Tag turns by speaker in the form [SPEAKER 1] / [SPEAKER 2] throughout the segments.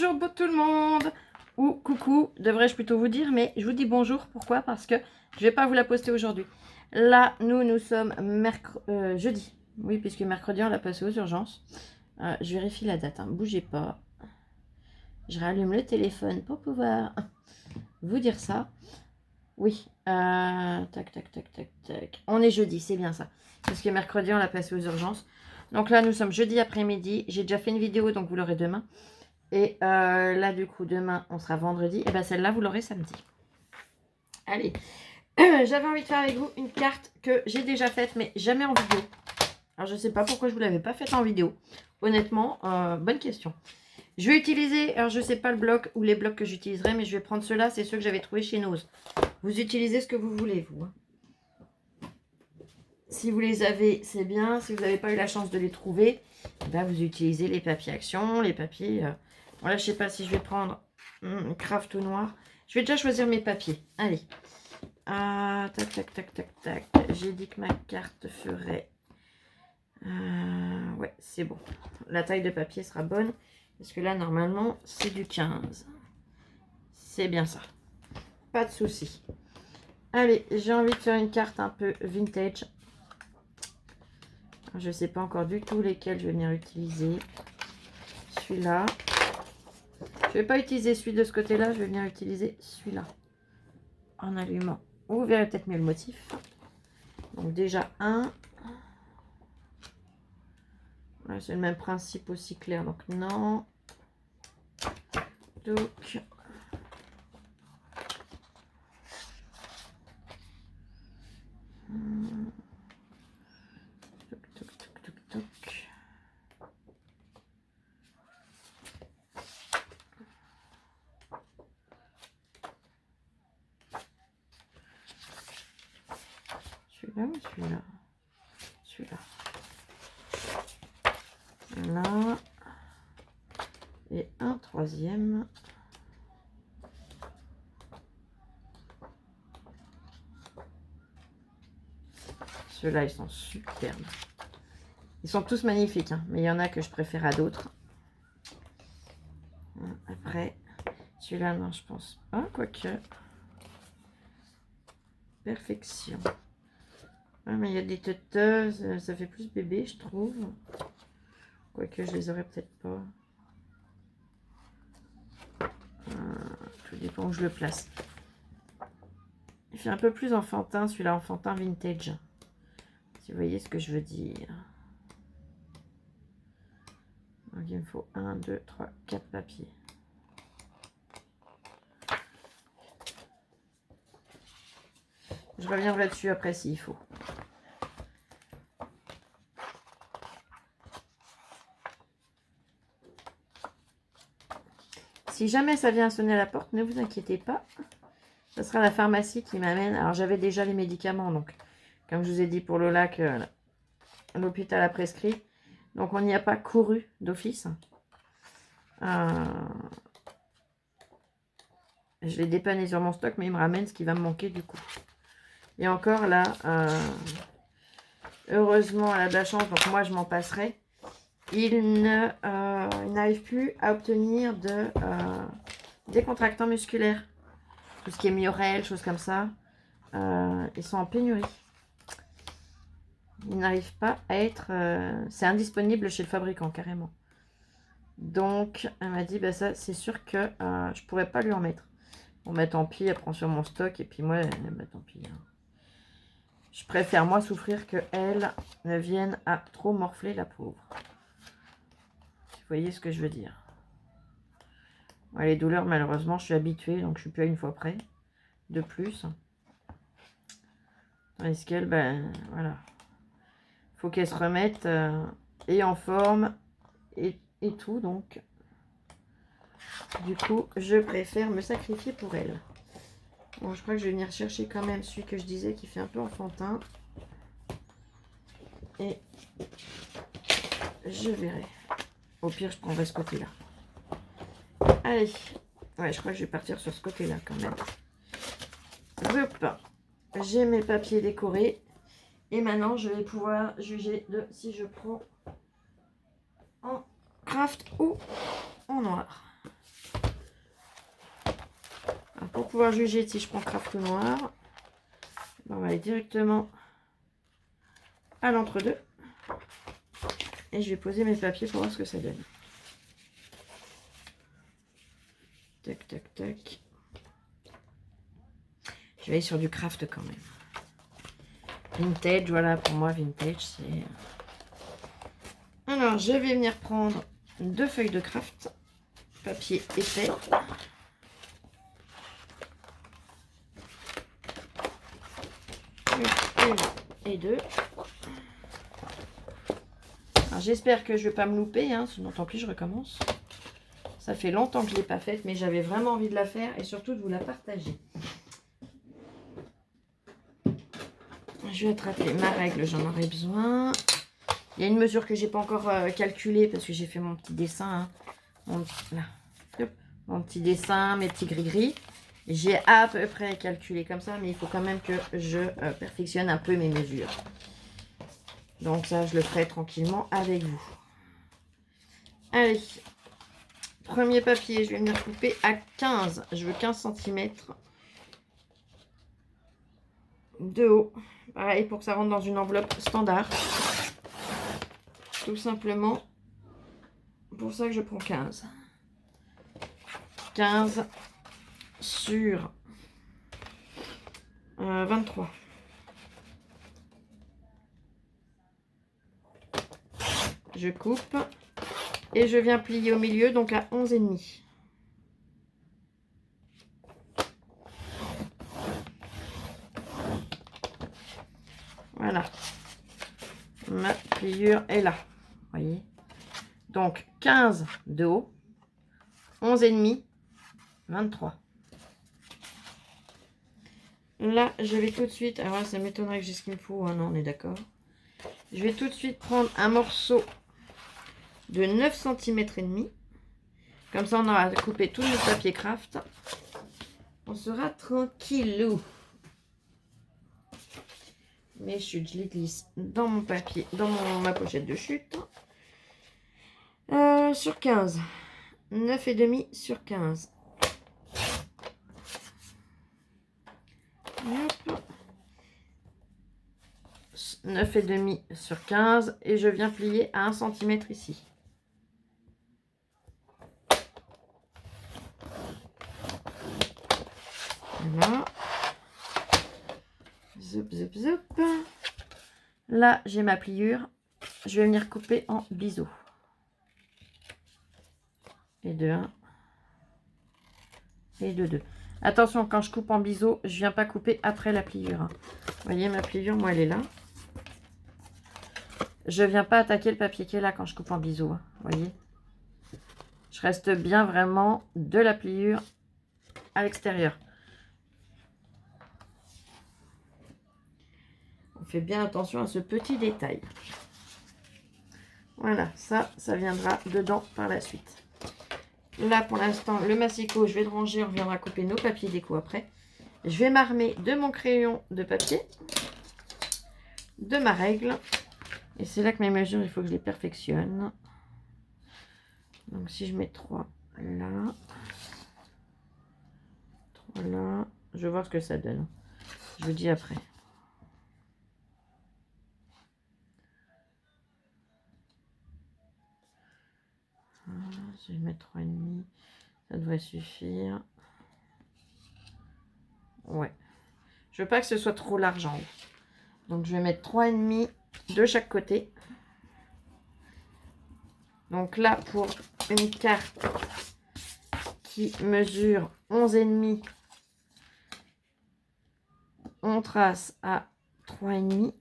[SPEAKER 1] Bonjour tout le monde, ou coucou, devrais-je plutôt vous dire, mais je vous dis bonjour, pourquoi? Parce que je vais pas vous la poster aujourd'hui. Là, nous sommes jeudi, oui, puisque mercredi on l'a passé aux urgences. Je vérifie la date, hein. Bougez pas. Je rallume le téléphone pour pouvoir vous dire ça. Oui, tac, tac, tac, tac, tac. On est jeudi, c'est bien ça. Parce que mercredi, on l'a passé aux urgences. Donc là, nous sommes jeudi après-midi. J'ai déjà fait une vidéo, donc vous l'aurez demain. Et là, du coup, demain, on sera vendredi. Et bien, celle-là, vous l'aurez samedi. Allez, j'avais envie de faire avec vous une carte que j'ai déjà faite, mais jamais en vidéo. Alors, je ne sais pas pourquoi je ne vous l'avais pas faite en vidéo. Honnêtement, bonne question. Je vais utiliser, alors je ne sais pas le bloc ou les blocs que j'utiliserai, mais je vais prendre ceux-là. C'est ceux que j'avais trouvés chez Nose. Vous utilisez ce que vous voulez, vous. Si vous les avez, c'est bien. Si vous n'avez pas eu la chance de les trouver, ben vous utilisez les papiers action, les papiers... Voilà, je ne sais pas si je vais prendre craft ou noir. Je vais déjà choisir mes papiers. Allez. Tac, tac, tac, tac, tac. J'ai dit que ma carte ferait... ouais, c'est bon. La taille de papier sera bonne. Parce que là, normalement, c'est du 15. C'est bien ça. Pas de souci. Allez, j'ai envie de faire une carte un peu vintage. Je ne sais pas encore du tout lesquels je vais venir utiliser. Celui-là. Je ne vais pas utiliser celui de ce côté-là. Je vais venir utiliser celui-là. En allumant. Vous verrez peut-être mieux le motif. Donc déjà un. Ouais, c'est le même principe aussi clair. Donc non. Donc... Celui-là ou celui-là? Celui-là. Là. Et un troisième. Ceux-là, ils sont superbes. Ils sont tous magnifiques, hein, mais il y en a que je préfère à d'autres. Après, celui-là, non, je pense pas, quoique. Perfection. Ah, mais il y a des teuteuses, ça fait plus bébé, je trouve. Quoique, je les aurais peut-être pas. Tout dépend où je le place. Il fait un peu plus enfantin, celui-là, enfantin vintage. Si vous voyez ce que je veux dire. Donc, il me faut 1, 2, 3, 4 papiers. Je reviendrai dessus après s'il faut. Si jamais ça vient sonner à la porte, ne vous inquiétez pas. Ce sera la pharmacie qui m'amène. Alors j'avais déjà les médicaments, donc comme je vous ai dit pour Lola que l'hôpital a prescrit. Donc on n'y a pas couru d'office. Je l'ai dépanné sur mon stock, mais il me ramène ce qui va me manquer du coup. Et encore là, heureusement, elle a de la chance, donc moi je m'en passerai. Il n'arrive plus à obtenir de décontractants musculaires. Tout ce qui est Miorel, choses comme ça. Ils sont en pénurie. Ils n'arrivent pas à être... c'est indisponible chez le fabricant, carrément. Donc, elle m'a dit, bah, ça, c'est sûr que je pourrais pas lui en mettre. Bon, bah, tant pis, elle prend sur mon stock. Et puis moi, bah, tant pis. Hein. Je préfère, moi, souffrir que elle ne vienne à trop morfler, la pauvre. Si vous voyez ce que je veux dire. Ouais, les douleurs, malheureusement, je suis habituée. Donc, je suis plus à une fois près. De plus. Tandis qu'elle, ben, voilà. Faut qu'elle se remette et en forme et tout. Donc, du coup, je préfère me sacrifier pour elle. Bon, je crois que je vais venir chercher quand même celui que je disais qui fait un peu enfantin. Et je verrai. Au pire, je prendrai ce côté-là. Allez. Ouais, je crois que je vais partir sur ce côté-là quand même. Hop. J'ai mes papiers décorés. Et maintenant, je vais pouvoir juger de si je prends en craft ou en noir. pour pouvoir juger si je prends craft ou noir, on va aller directement à l'entre-deux. Et je vais poser mes papiers pour voir ce que ça donne. Tac, tac, tac. Je vais aller sur du craft quand même. Vintage, voilà, pour moi, vintage, c'est... Alors, je vais venir prendre 2 feuilles de craft. Papier épais. Une et deux. J'espère que je ne vais pas me louper, hein, sinon tant pis, je recommence. Ça fait longtemps que je ne l'ai pas faite, mais j'avais vraiment envie de la faire et surtout de vous la partager. Je vais attraper ma règle, j'en aurai besoin. Il y a une mesure que j'ai pas encore calculée parce que j'ai fait mon petit dessin. Hein. Mon petit dessin, mes petits gris-gris. J'ai à peu près calculé comme ça, mais il faut quand même que je perfectionne un peu mes mesures. Donc ça, je le ferai tranquillement avec vous. Allez, premier papier, je vais venir couper à 15. Je veux 15 cm de haut. Pareil, pour que ça rentre dans une enveloppe standard. Tout simplement, pour ça que je prends 15. 15 sur 23. Je coupe et je viens plier au milieu, donc à 11,5. Voilà. Ma pliure est là. Voyez. Donc 15 de haut, 11,5, 23. Là, je vais tout de suite... Alors là, ça m'étonnerait que j'ai ce qu'il me faut. Ah non, on est d'accord. Je vais tout de suite prendre un morceau de 9 cm et demi. Comme ça, on aura coupé tout notre papier craft. On sera tranquillou. Mes chutes, je les glisse dans mon papier, dans ma pochette de chute. Sur 15. 9,5 sur 15. Hop. 9,5 sur 15. Et je viens plier à 1 cm ici. Voilà. Zoup, zoup, zoup. Là, j'ai ma pliure. Je vais venir couper en biseau. Et de 1. Et de 2. Attention, quand je coupe en biseau, je viens pas couper après la pliure. Vous voyez, ma pliure, moi, elle est là. Je viens pas attaquer le papier qui est là quand je coupe en biseau. Vous voyez. Je reste bien vraiment de la pliure à l'extérieur. On fait bien attention à ce petit détail. Voilà, ça viendra dedans par la suite. Là, pour l'instant, le massicot, je vais le ranger. On reviendra couper nos papiers déco après. Je vais m'armer de mon crayon de papier, de ma règle. Et c'est là que mes mesures, il faut que je les perfectionne. Donc, si je mets 3 là, 3 là, je vais voir ce que ça donne. Je vous dis après. Je vais mettre 3,5. Ça devrait suffire. Ouais. Je veux pas que ce soit trop large en haut. Donc, je vais mettre 3,5 de chaque côté. Donc là, pour une carte qui mesure 11,5, on trace à 3,5.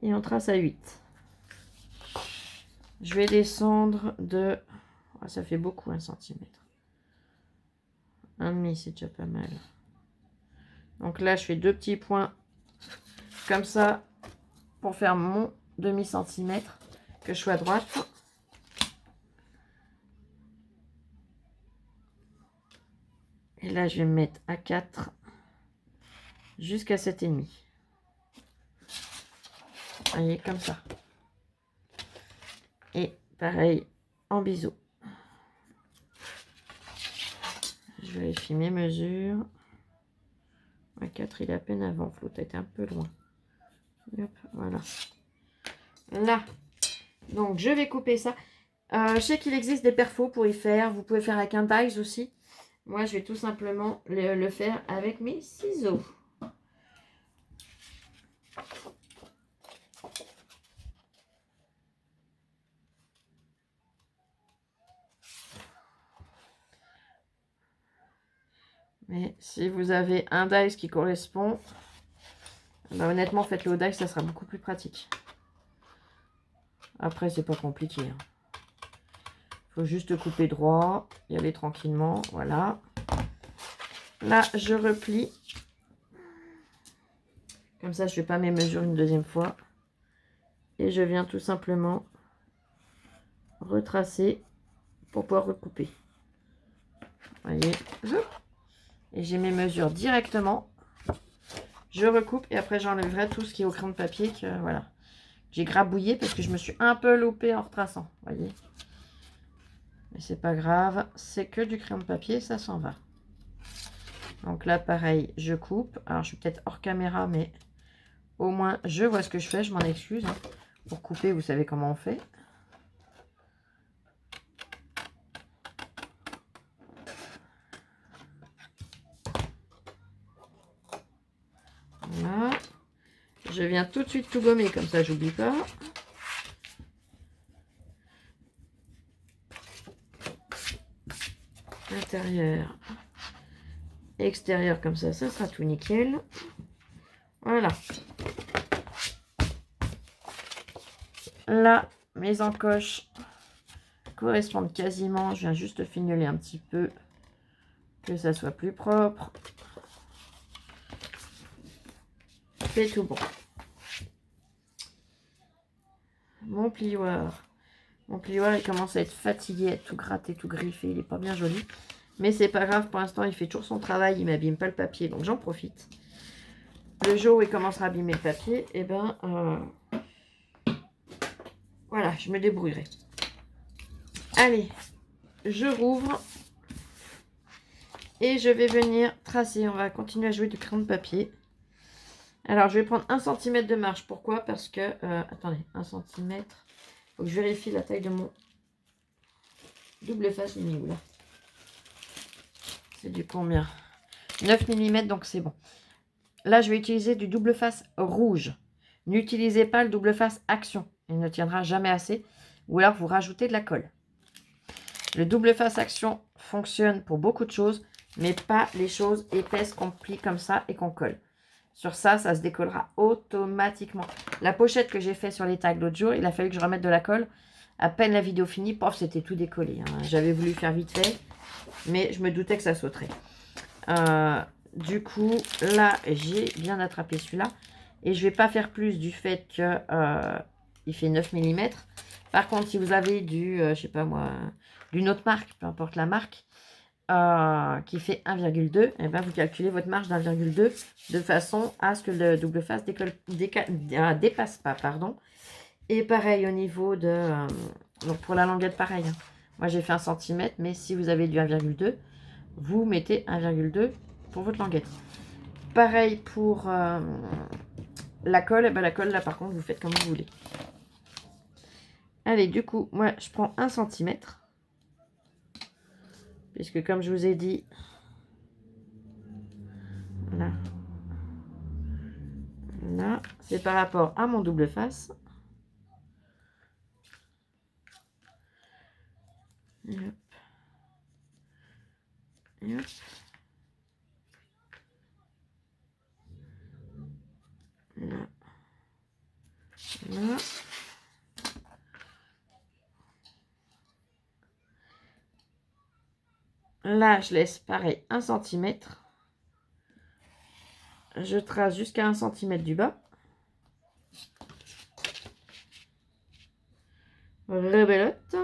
[SPEAKER 1] Et on trace à 8. Je vais descendre de... Oh, ça fait beaucoup, 1 cm. 1,5, c'est déjà pas mal. Donc là, je fais 2 petits points comme ça pour faire mon demi-centimètre, que je sois à droite. Et là, je vais me mettre à 4 jusqu'à 7,5. Vous voyez, comme ça. Et pareil en biseau. Je vérifie mes mesures. 4, il est à peine avant. Faut être un peu loin. Hop, voilà. Là. Donc, je vais couper ça. Je sais qu'il existe des perfos pour y faire. Vous pouvez faire avec un dies aussi. Moi, je vais tout simplement le faire avec mes ciseaux. Mais si vous avez un dies qui correspond, bah honnêtement, faites-le au dies, ça sera beaucoup plus pratique. Après, c'est pas compliqué. Il faut juste couper droit, y aller tranquillement, voilà. Là, je replie. Comme ça, je ne fais pas mes mesures une deuxième fois. Et je viens tout simplement retracer pour pouvoir recouper. Vous voyez, et j'ai mes mesures directement. Je recoupe et après j'enlèverai tout ce qui est au crayon de papier que voilà, j'ai grabouillé parce que je me suis un peu loupée en retraçant. Vous voyez, mais c'est pas grave, c'est que du crayon de papier, ça s'en va. Donc là, pareil, je coupe. Alors je suis peut-être hors caméra, mais au moins je vois ce que je fais. Je m'en excuse. Hein. Pour couper, vous savez comment on fait. Voilà. Je viens tout de suite tout gommer, comme ça j'oublie pas. Intérieur, extérieur, comme ça sera tout nickel. Voilà. Là, mes encoches correspondent quasiment. Je viens juste fignoler un petit peu, que ça soit plus propre. C'est tout bon. Mon plioir, il commence à être fatigué, à être tout gratté, tout griffé. Il n'est pas bien joli. Mais c'est pas grave, pour l'instant, il fait toujours son travail. Il m'abîme pas le papier, donc j'en profite. Le jour où il commencera à abîmer le papier, et ben, voilà, je me débrouillerai. Allez, je rouvre. Et je vais venir tracer. On va continuer à jouer du crayon de papier. Alors, je vais prendre 1 cm de marge. Pourquoi? Parce que... attendez, 1 cm. Il faut que je vérifie la taille de mon double face. Il est où là? C'est du combien? 9 mm, donc c'est bon. Là, je vais utiliser du double face rouge. N'utilisez pas le double face action. Il ne tiendra jamais assez. Ou alors, vous rajoutez de la colle. Le double face action fonctionne pour beaucoup de choses, mais pas les choses épaisses qu'on plie comme ça et qu'on colle. Sur ça, ça se décollera automatiquement. La pochette que j'ai fait sur les tags l'autre jour, il a fallu que je remette de la colle. À peine la vidéo finie, pof, c'était tout décollé. Hein. J'avais voulu faire vite fait, mais je me doutais que ça sauterait. Du coup, là, j'ai bien attrapé celui-là. Et je ne vais pas faire plus du fait que il fait 9 mm. Par contre, si vous avez du, je sais pas moi, d'une autre marque, peu importe la marque, qui fait 1,2, et ben vous calculez votre marge d'1,2 de façon à ce que le double face dépasse pas. Pardon. Et pareil au niveau de... donc pour la languette, pareil. Hein. Moi, j'ai fait 1 cm, mais si vous avez du 1,2, vous mettez 1,2 pour votre languette. Pareil pour la colle. Et ben, la colle, là, par contre, vous faites comme vous voulez. Allez, du coup, moi, je prends 1 cm. Puisque, comme je vous ai dit, là, là, c'est par rapport à mon double face. Et hop. Et hop. Là. Là. Là, je laisse pareil 1 cm. Je trace jusqu'à 1 cm du bas. Rebelote.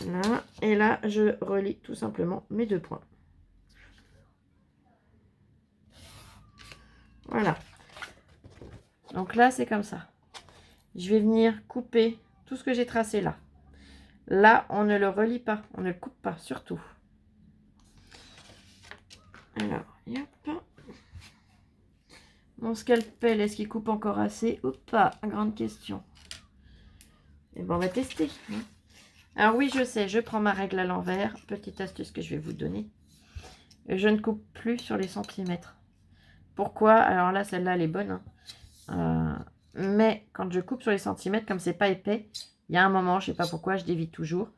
[SPEAKER 1] Là, et là, je relie tout simplement mes 2 points. Voilà. Donc là, c'est comme ça. Je vais venir couper tout ce que j'ai tracé là. Là, on ne le relie pas, on ne le coupe pas, surtout. Alors, hop. Mon scalpel, est-ce qu'il coupe encore assez ou pas? Grande question. Et bon, on va tester. Alors oui, je sais, je prends ma règle à l'envers. Petite astuce que je vais vous donner. Je ne coupe plus sur les centimètres. Pourquoi? Alors là, celle-là, elle est bonne. Mais quand je coupe sur les centimètres, comme c'est pas épais, il y a un moment, je sais pas pourquoi, je dévie toujours.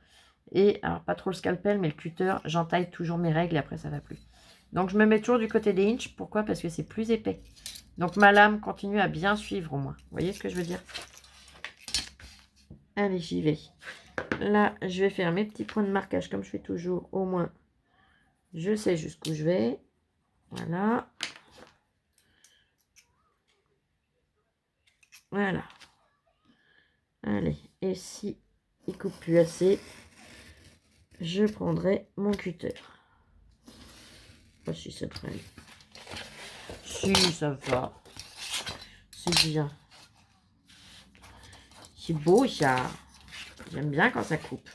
[SPEAKER 1] Et alors, pas trop le scalpel, mais le cutter, j'entaille toujours mes règles et après, ça va plus. Donc, je me mets toujours du côté des inches. Pourquoi? Parce que c'est plus épais. Donc, ma lame continue à bien suivre au moins. Vous voyez ce que je veux dire? Allez, j'y vais. Là, je vais faire mes petits points de marquage comme je fais toujours. Au moins, je sais jusqu'où je vais. Voilà. Voilà. Allez, et si il coupe plus assez, je prendrai mon cutter. Pas si ça devrait aller. Si, ça va. C'est bien. C'est beau, ça. J'aime bien quand ça coupe.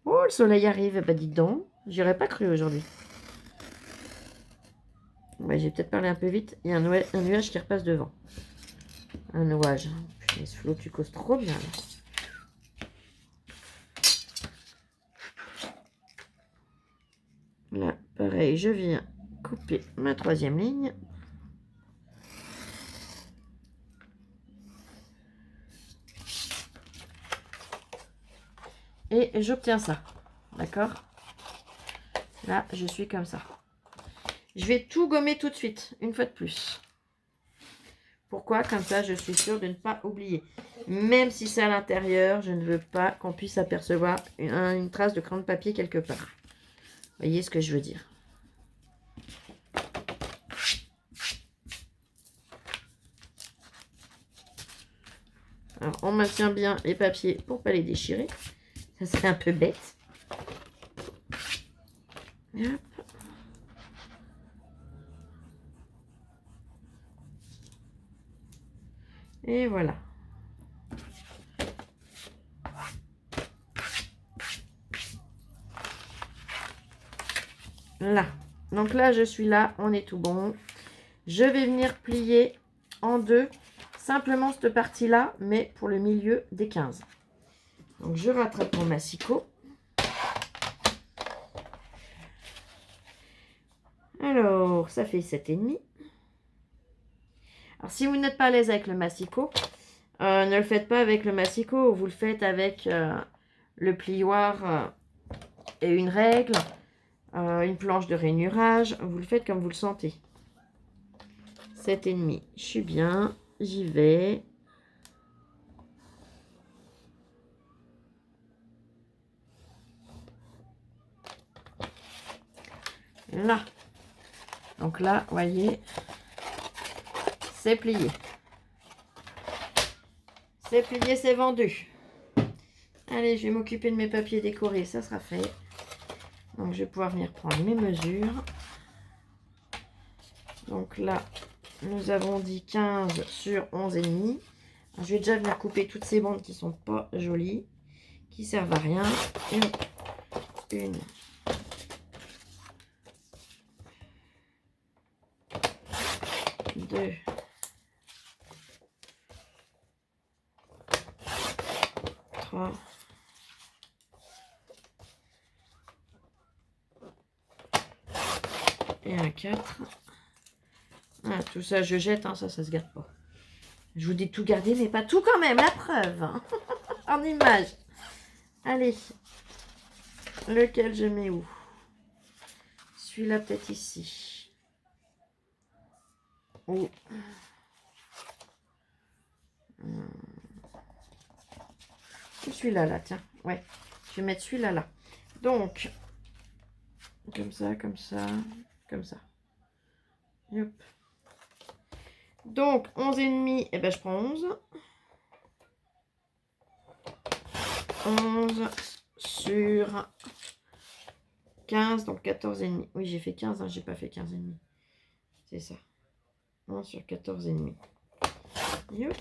[SPEAKER 1] Oh, le soleil arrive. Bah, dis donc. J'aurais pas cru aujourd'hui. Ouais, j'ai peut-être parlé un peu vite. Il y a un nuage qui repasse devant. Un nuage. Putain, ce flot, tu causes trop bien. Là, pareil, je viens couper ma 3e ligne. Et j'obtiens ça. D'accord? Là, je suis comme ça. Je vais tout gommer tout de suite, une fois de plus. Pourquoi? Comme ça, je suis sûre de ne pas oublier. Même si c'est à l'intérieur, je ne veux pas qu'on puisse apercevoir une trace de crayon de papier quelque part. Vous voyez ce que je veux dire? Alors, on maintient bien les papiers pour ne pas les déchirer. Ça serait un peu bête. Hop. Et voilà. Là. Donc là, je suis là. On est tout bon. Je vais venir plier en deux. Simplement cette partie-là, mais pour le milieu des 15. Donc, je rattrape mon massicot. Alors, ça fait 7,5. Alors, si vous n'êtes pas à l'aise avec le massicot, ne le faites pas avec le massicot. Vous le faites avec le plioir et une règle, une planche de rainurage. Vous le faites comme vous le sentez. 7,5. Je suis bien. J'y vais. Là. Donc là, vous voyez, c'est plié. C'est plié, c'est vendu. Allez, je vais m'occuper de mes papiers décorés, ça sera fait. Donc, je vais pouvoir venir prendre mes mesures. Donc là, nous avons dit 15 sur 11,5. Je vais déjà venir couper toutes ces bandes qui sont pas jolies, qui servent à rien. Une. 2. 3. Et un 4. Ah, tout ça, je jette, hein, ça se garde pas. Je vous dis tout garder, mais pas tout quand même, la preuve. Hein. En image. Allez. Lequel je mets où? Celui-là, peut-être ici. Oh. Celui-là, là, tiens. Ouais. Je vais mettre celui-là, là. Donc, comme ça, comme ça, comme ça. Hop. Donc, 11,5, eh ben, je prends 11. 11 sur 15, donc 14,5. Oui, j'ai fait 15, hein, j'ai pas fait 15,5. C'est ça. 11 sur 14,5. Yop.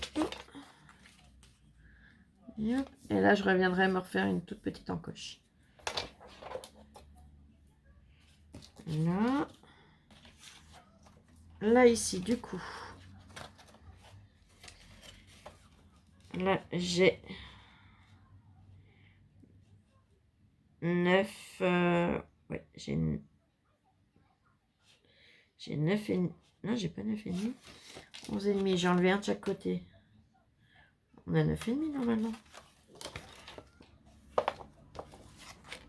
[SPEAKER 1] Yop. Et là, je reviendrai me refaire une toute petite encoche. Là. Là, ici, du coup. Là, j'ai 9. Ouais, j'ai 9 et... Non, j'ai pas 9 et demi. 11 et demi. J'ai enlevé un de chaque côté. On a 9 et demi normalement.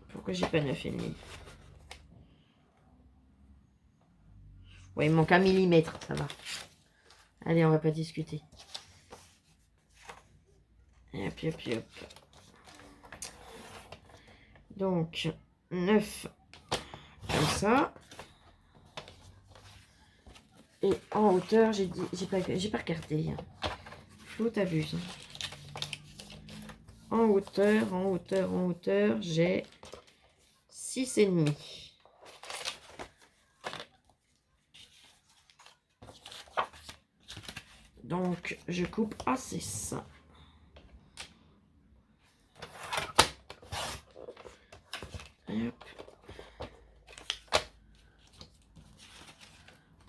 [SPEAKER 1] Pourquoi j'ai pas 9 et demi? Ouais, il manque 1 millimètre, ça va. Allez, on va pas discuter. Et hop, hop, hop. Donc, 9 comme ça. Et en hauteur, j'ai dit, j'ai pas regardé. Faut t'abuser. En hauteur, j'ai 6,5. Donc, je coupe à 6. Hop.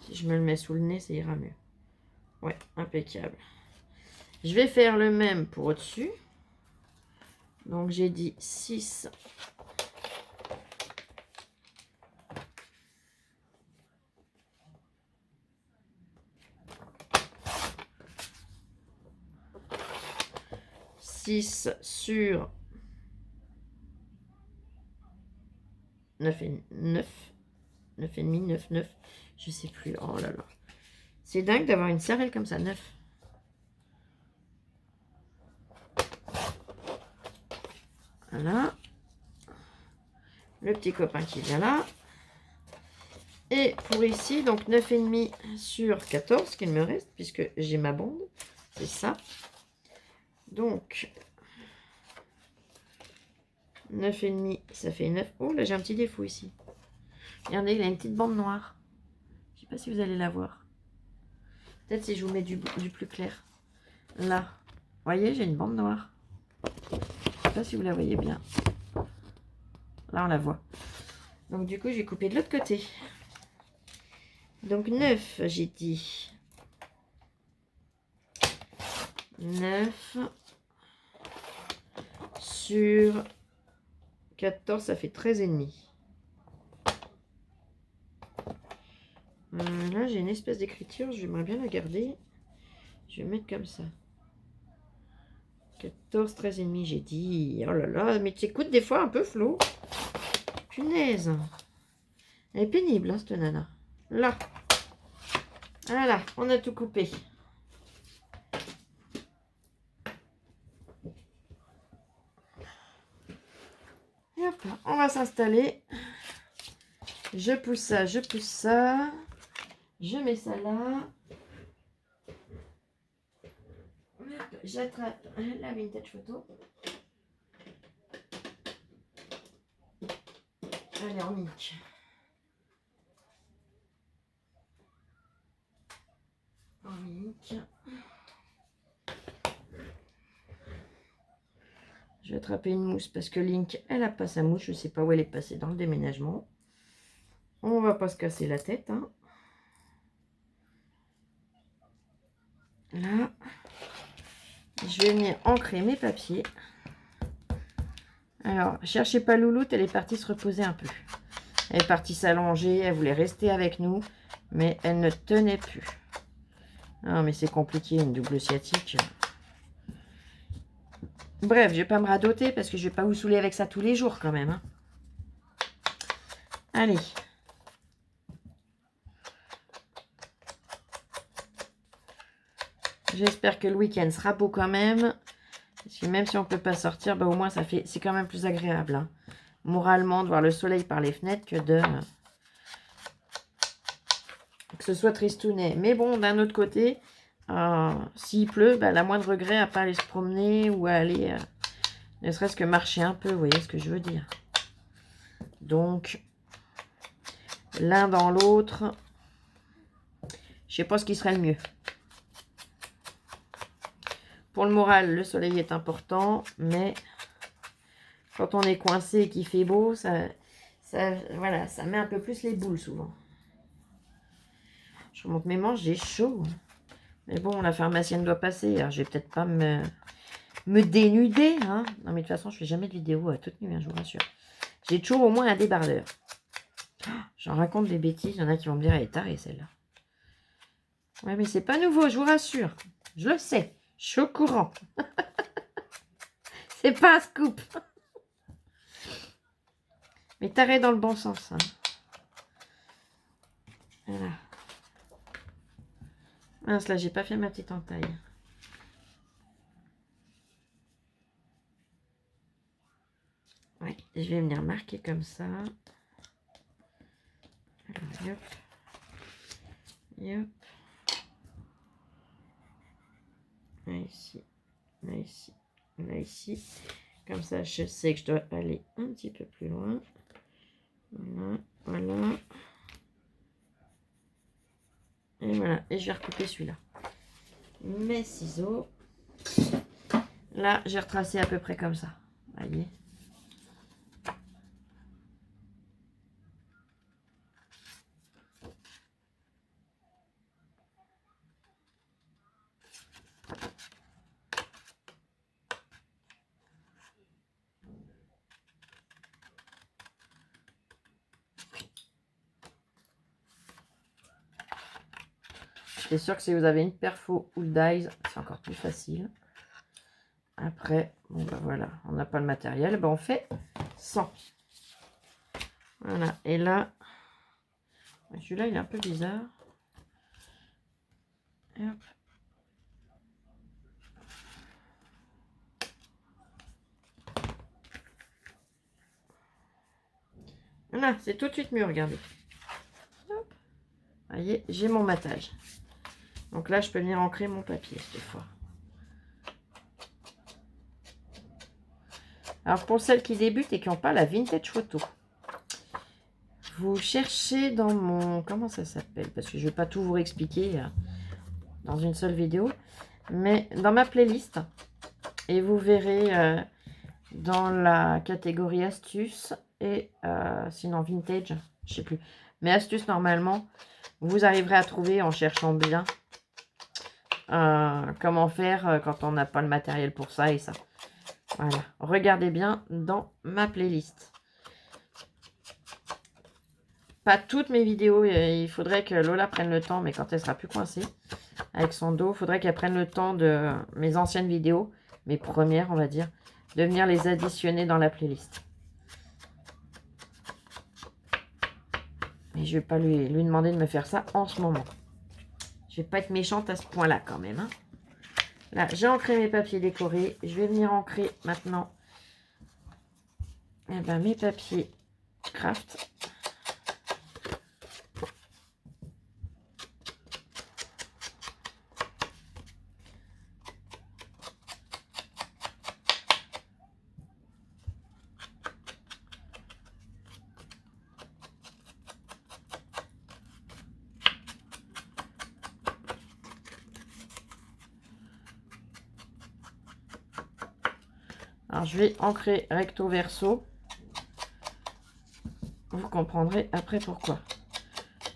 [SPEAKER 1] Si je me le mets sous le nez, ça ira mieux. Ouais, impeccable. Je vais faire le même pour au-dessus. Donc, j'ai dit 6. Sur 9 et 9. 9 et demi, 9, 9. Je sais plus. Oh là là. C'est dingue d'avoir une cervelle comme ça, 9. Voilà. Le petit copain qui vient là. Et pour ici, donc 9,5 sur 14 qu'il me reste, puisque j'ai ma bande. C'est ça. Donc, 9,5, ça fait 9. Oh, là, j'ai un petit défaut ici. Regardez, il a une petite bande noire. Je ne sais pas si vous allez la voir. Peut-être si je vous mets du plus clair. Là. Vous voyez, j'ai une bande noire. Je ne sais pas si vous la voyez bien. Là, on la voit. Donc, du coup, je vais couper de l'autre côté. Donc, 9, j'ai dit. 9 sur 14, ça fait 13,5. Là, j'ai une espèce d'écriture, j'aimerais bien la garder. Je vais mettre comme ça. 14, 13,5, j'ai dit. Oh là là, mais tu écoutes des fois un peu, Flo. Punaise. Elle est pénible, hein, cette nana. Là. Voilà, on a tout coupé. Et hop, on va s'installer. Je pousse ça, je pousse ça. Je mets ça là. J'attrape la vintage photo. Allez, on nique. On nique. Je vais attraper une mousse parce que Link, elle a pas sa mousse. Je sais pas où elle est passée dans le déménagement. On va pas se casser la tête, hein. Là, je vais venir ancrer mes papiers. Alors, cherchez pas Louloute, elle est partie se reposer un peu. Elle est partie s'allonger, elle voulait rester avec nous, mais elle ne tenait plus. Non, mais c'est compliqué, une double sciatique. Bref, je vais pas me radoter parce que je vais pas vous saouler avec ça tous les jours quand même, hein. Allez. J'espère que le week-end sera beau quand même. Parce que même si on ne peut pas sortir, bah au moins c'est quand même plus agréable, hein. Moralement, de voir le soleil par les fenêtres que que ce soit tristounet. Mais bon, d'un autre côté, s'il pleut, bah, la moindre regret à pas aller se promener ou à aller Ne serait-ce que marcher un peu, vous voyez ce que je veux dire. Donc, l'un dans l'autre, je sais pas ce qui serait le mieux. Pour le moral, le soleil est important, mais quand on est coincé et qu'il fait beau, voilà, ça met un peu plus les boules souvent. Je remonte mes manches, j'ai chaud. Mais bon, la pharmacienne doit passer. Alors, je vais peut-être pas me dénuder. Hein. Non, mais de toute façon, je fais jamais de vidéo toute nue, hein, je vous rassure. J'ai toujours au moins un débardeur. J'en raconte des bêtises. Il y en a qui vont me dire, elle est tarée, celle-là. Ouais, mais c'est pas nouveau, je vous rassure. Je le sais. Je suis au courant. C'est pas un scoop. Mais tarée dans le bon sens. Hein. Voilà. Mince, là, j'ai pas fait ma petite entaille. Ouais, je vais venir marquer comme ça. Alors, yop. Yop. Là, ici. Là, ici. Là, ici. Comme ça, je sais que je dois aller un petit peu plus loin. Voilà, voilà. Et voilà, et je vais recouper celui-là. Mes ciseaux. Là, j'ai retracé à peu près comme ça. Voyez. C'est sûr que si vous avez une perfo ou le dies, c'est encore plus facile. Après, bon ben voilà, on n'a pas le matériel, ben on fait 100. Voilà, et là, celui-là il est un peu bizarre. Et hop. Voilà, c'est tout de suite mieux, regardez. Hop. Voyez, j'ai mon matage. Donc là, je peux venir ancrer mon papier cette fois. Alors pour celles qui débutent et qui n'ont pas la vintage photo, vous cherchez dans mon... Comment ça s'appelle? Parce que je ne vais pas tout vous expliquer dans une seule vidéo. Mais dans ma playlist, et vous verrez dans la catégorie astuces et sinon vintage, je sais plus. Mais astuces, normalement, vous arriverez à trouver en cherchant bien comment faire quand on n'a pas le matériel pour ça et ça. Voilà, regardez bien dans ma playlist. Pas toutes mes vidéos, il faudrait que Lola prenne le temps, mais quand elle sera plus coincée avec son dos, il faudrait qu'elle prenne le temps de mes anciennes vidéos, mes premières on va dire, de venir les additionner dans la playlist. Mais je vais pas lui demander de me faire ça en ce moment. Je vais pas être méchante à ce point-là quand même. Hein. Là, j'ai ancré mes papiers décorés. Je vais venir ancrer maintenant mes papiers craft. Alors, je vais ancrer recto verso. Vous comprendrez après pourquoi.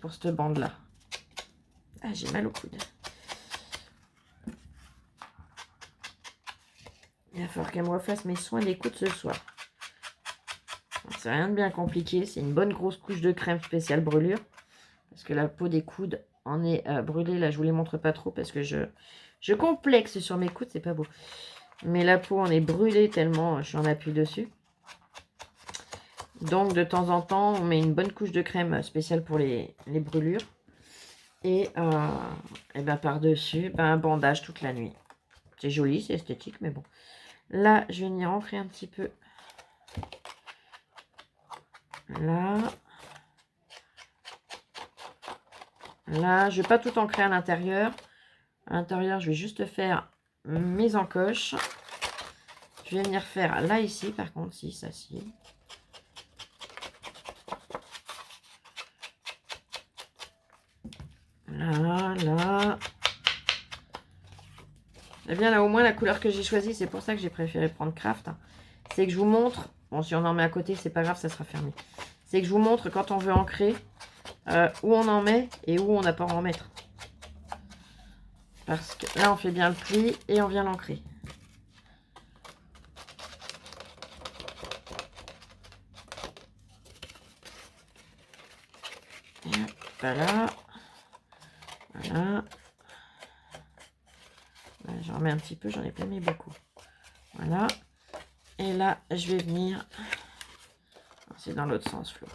[SPEAKER 1] Pour cette bande-là. Ah, j'ai mal au coude. Il va falloir qu'elle me refasse mes soins des coudes ce soir. C'est rien de bien compliqué. C'est une bonne grosse couche de crème spéciale brûlure. Parce que la peau des coudes en est brûlée. Là, je vous les montre pas trop parce que je complexe sur mes coudes. C'est pas beau. Mais la peau en est brûlée tellement je suis en appui dessus. Donc, de temps en temps, on met une bonne couche de crème spéciale pour les brûlures. Et ben par-dessus, un bandage toute la nuit. C'est joli, c'est esthétique, mais bon. Là, je vais venir ancrer un petit peu. Là. Là, je ne vais pas tout ancrer à l'intérieur. À l'intérieur, je vais juste faire mes encoches. Je vais venir faire là, ici, par contre, si, ça, si. Là, là. Eh bien, là, au moins, la couleur que j'ai choisie, c'est pour ça que j'ai préféré prendre Craft. Hein. C'est que je vous montre... Bon, si on en met à côté, c'est pas grave, ça sera fermé. C'est que je vous montre, quand on veut ancrer, où on en met et où on n'a pas à en mettre. Parce que là, on fait bien le pli et on vient l'ancrer. Voilà. Voilà. J'en mets un petit peu, j'en ai pas mis beaucoup. Voilà. Et là, je vais venir... C'est dans l'autre sens, Flo.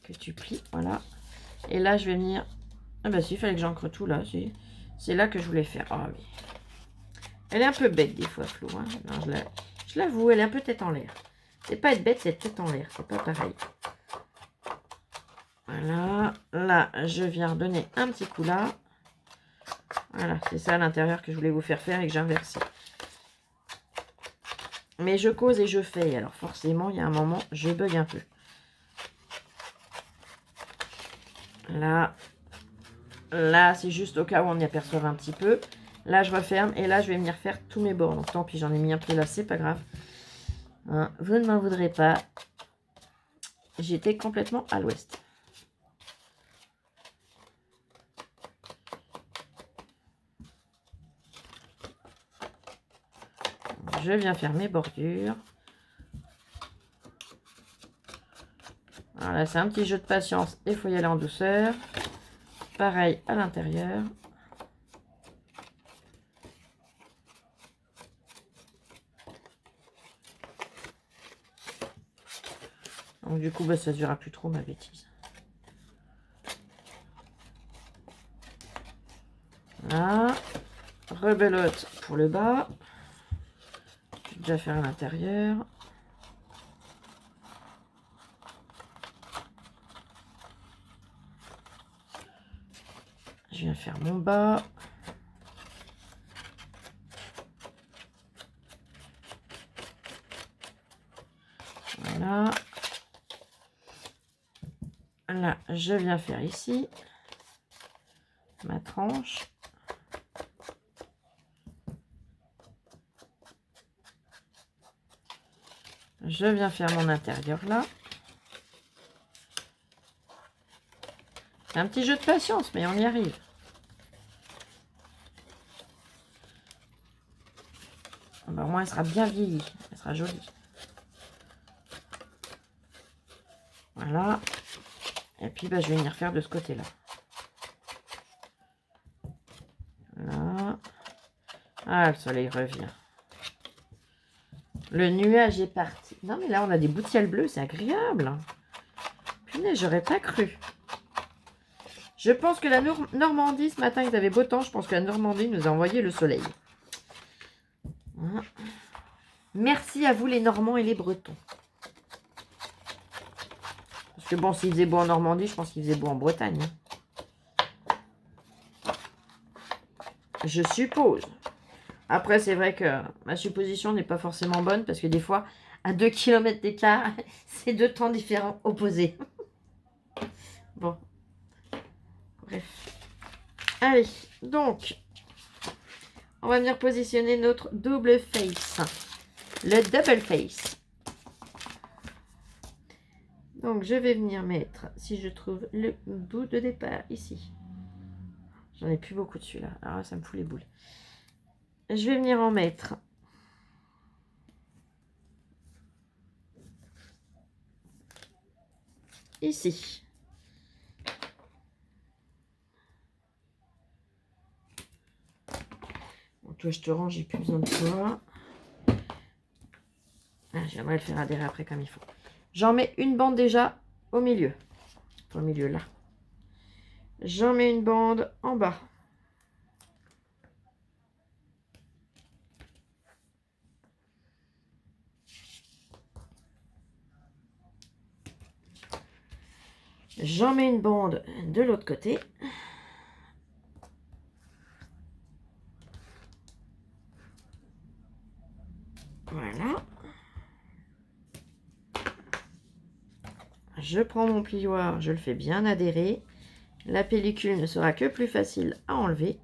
[SPEAKER 1] Que tu plies, voilà. Et là, je vais venir... Ah bah si, il fallait que j'encre tout là. C'est là que je voulais faire. Ah oui. Elle est un peu bête des fois, Flo. Hein. Non, je l'avoue, elle est un peu tête en l'air. C'est pas être bête, c'est être tête en l'air. C'est pas pareil. Voilà. Là, je viens redonner un petit coup là. Voilà, c'est ça à l'intérieur que je voulais vous faire faire et que j'ai inversé. Mais je cause et je fais. Alors forcément, il y a un moment, je bug un peu. Là. Là, c'est juste au cas où on y aperçoit un petit peu. Là, je referme et là, je vais venir faire tous mes bords. Donc tant pis, j'en ai mis un peu là, c'est pas grave. Hein, vous ne m'en voudrez pas. J'étais complètement à l'ouest. Je viens faire mes bordures. Voilà, c'est un petit jeu de patience et il faut y aller en douceur. Pareil à l'intérieur. Donc du coup, bah, ça ne durera plus trop ma bêtise. Là. Rebelote pour le bas. Je vais déjà faire à l'intérieur. Je viens faire mon bas. Voilà. Là, je viens faire ici ma tranche. Je viens faire mon intérieur là. C'est un petit jeu de patience, mais on y arrive. Ben, au moins, elle sera bien vieillie. Elle sera jolie. Voilà. Et puis, ben, je vais venir faire de ce côté-là. Là. Ah, le soleil revient. Le nuage est parti. Non, mais là, on a des bouts de ciel bleu. C'est agréable. Punaise, j'aurais pas cru. Je pense que la Normandie, ce matin, ils avaient beau temps. Je pense que la Normandie nous a envoyé le soleil. Voilà. Merci à vous, les Normands et les Bretons. Parce que bon, s'il faisait beau en Normandie, je pense qu'il faisait beau en Bretagne. Je suppose. Après, c'est vrai que ma supposition n'est pas forcément bonne. Parce que des fois, à 2 km d'écart, c'est deux temps différents opposés. Bon. Bref. Allez, donc, on va venir positionner notre double face. Le double face. Donc, je vais venir mettre, si je trouve le bout de départ, ici. J'en ai plus beaucoup dessus, là. Alors, ça me fout les boules. Je vais venir en mettre ici. Bon, toi, je te rends, j'ai plus besoin de toi. Ah, j'aimerais le faire adhérer après comme il faut. J'en mets une bande déjà au milieu. Au milieu, là. J'en mets une bande en bas. J'en mets une bande de l'autre côté. Voilà. Je prends mon plioir, je le fais bien adhérer. La pellicule ne sera que plus facile à enlever.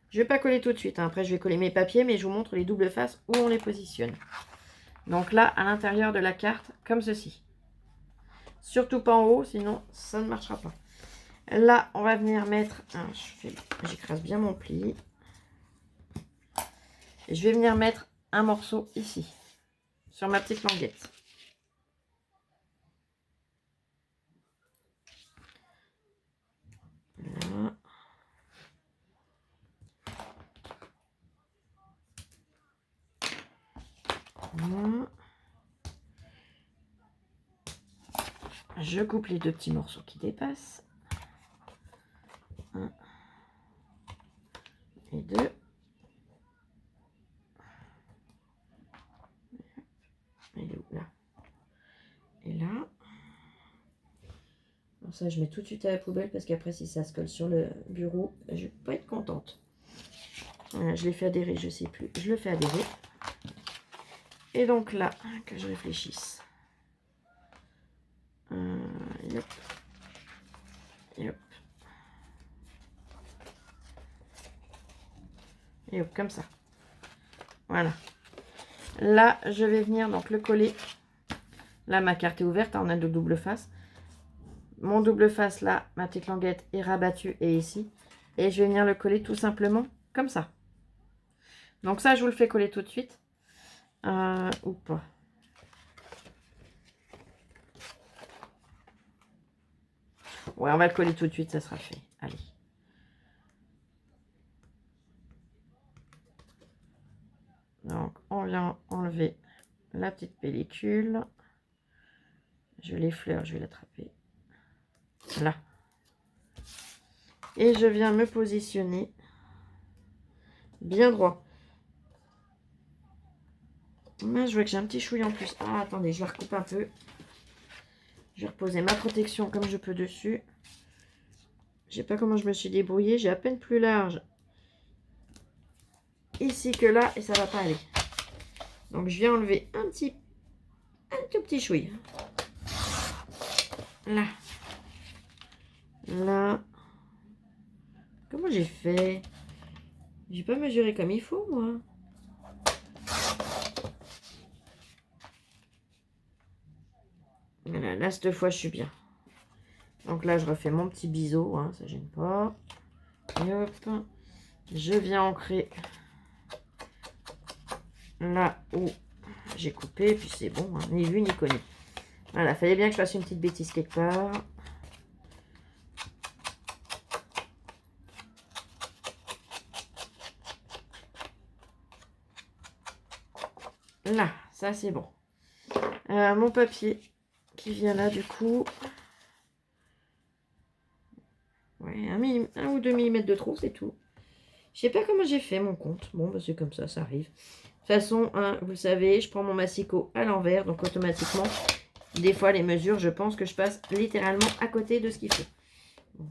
[SPEAKER 1] Je ne vais pas coller tout de suite, hein. Après je vais coller mes papiers, mais je vous montre les doubles faces où on les positionne. Donc là, à l'intérieur de la carte, comme ceci. Surtout pas en haut, sinon ça ne marchera pas. Là, on va venir mettre... J'écrase bien mon pli. Et je vais venir mettre un morceau ici, sur ma petite languette. Là. Voilà. Je coupe les deux petits morceaux qui dépassent. 1 et 2. Il est où, là? Et là. Alors ça, je mets tout de suite à la poubelle parce qu'après, si ça se colle sur le bureau, je vais pas être contente. Voilà, je l'ai fait adhérer, je sais plus. Je le fais adhérer. Et donc là, que je réfléchisse. Yep. Yep. Et hop, comme ça. Voilà. Là, je vais venir donc le coller. Là, ma carte est ouverte, on a de double face. Mon double face, là, ma petite languette est rabattue et ici. Et je vais venir le coller tout simplement comme ça. Donc ça, je vous le fais coller tout de suite. Ou pas. Ouais, on va le coller tout de suite, ça sera fait. Allez. Donc, on vient enlever la petite pellicule. Je l'effleure, je vais l'attraper. Là. Et je viens me positionner bien droit. Là, je vois que j'ai un petit chouille en plus. Ah, attendez, je vais recouper un peu. Je vais reposer ma protection comme je peux dessus. Je sais pas comment je me suis débrouillée. J'ai à peine plus large ici que là et ça va pas aller. Donc, je viens enlever un tout petit chouille. Là. Là. Comment j'ai fait? J'ai pas mesuré comme il faut, moi. Voilà, là, cette fois, je suis bien. Donc là, je refais mon petit biseau, hein, ça gêne pas. Et hop, je viens ancrer là où j'ai coupé, puis c'est bon, hein, ni vu ni connu. Voilà, fallait bien que je fasse une petite bêtise quelque part. Là, ça c'est bon. Mon papier qui vient là du coup. Ouais, 1 ou 2 mm de trop, c'est tout. Je sais pas comment j'ai fait mon compte. Bon, bah, c'est comme ça arrive. De toute façon, hein, vous le savez, je prends mon massicot à l'envers, donc automatiquement, des fois les mesures, je pense que je passe littéralement à côté de ce qu'il faut. Bon.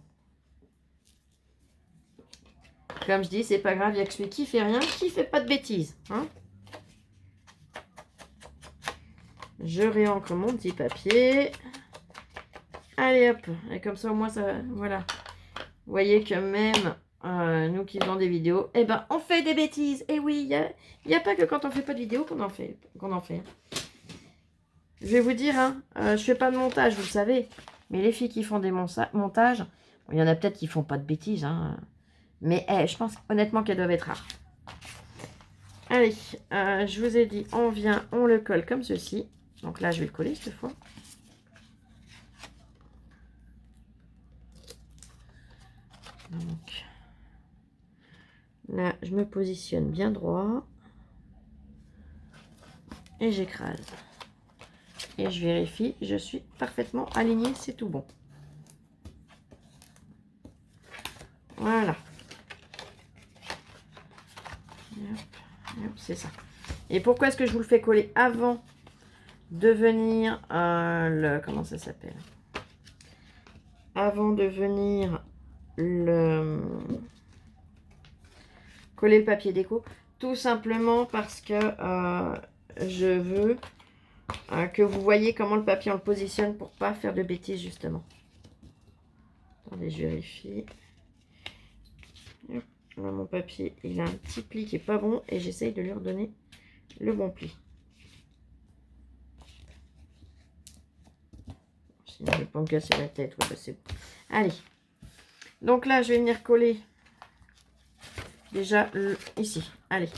[SPEAKER 1] Comme je dis, c'est pas grave, il y a que celui qui fait rien, qui fait pas de bêtises. Hein. Je réancre mon petit papier. Allez hop, et comme ça au moins ça, voilà. Vous voyez que même nous qui faisons des vidéos, eh ben on fait des bêtises. Et oui, il n'y a pas que quand on fait pas de vidéo qu'on en fait. Je vais vous dire, hein, je fais pas de montage, vous le savez. Mais les filles qui font des montages, il y en a peut-être qui font pas de bêtises. Hein, mais je pense honnêtement qu'elles doivent être rares. Allez, je vous ai dit, on vient, on le colle comme ceci. Donc là, je vais le coller cette fois. Donc, là, je me positionne bien droit. Et j'écrase. Et je vérifie, je suis parfaitement alignée, c'est tout bon. Voilà. C'est ça. Et pourquoi est-ce que je vous le fais coller avant de venir comment ça s'appelle? Avant de venir coller le papier déco, Tout simplement parce que je veux que vous voyez comment le papier on le positionne pour pas faire de bêtises justement. Attendez, je vérifie. Hop, là, mon papier, il a un petit pli qui est pas bon et j'essaye de lui redonner le bon pli. Sinon, je vais pas me casser la tête. Ouais, bah, c'est bon. Allez. Donc là, je vais venir coller déjà ici. Allez.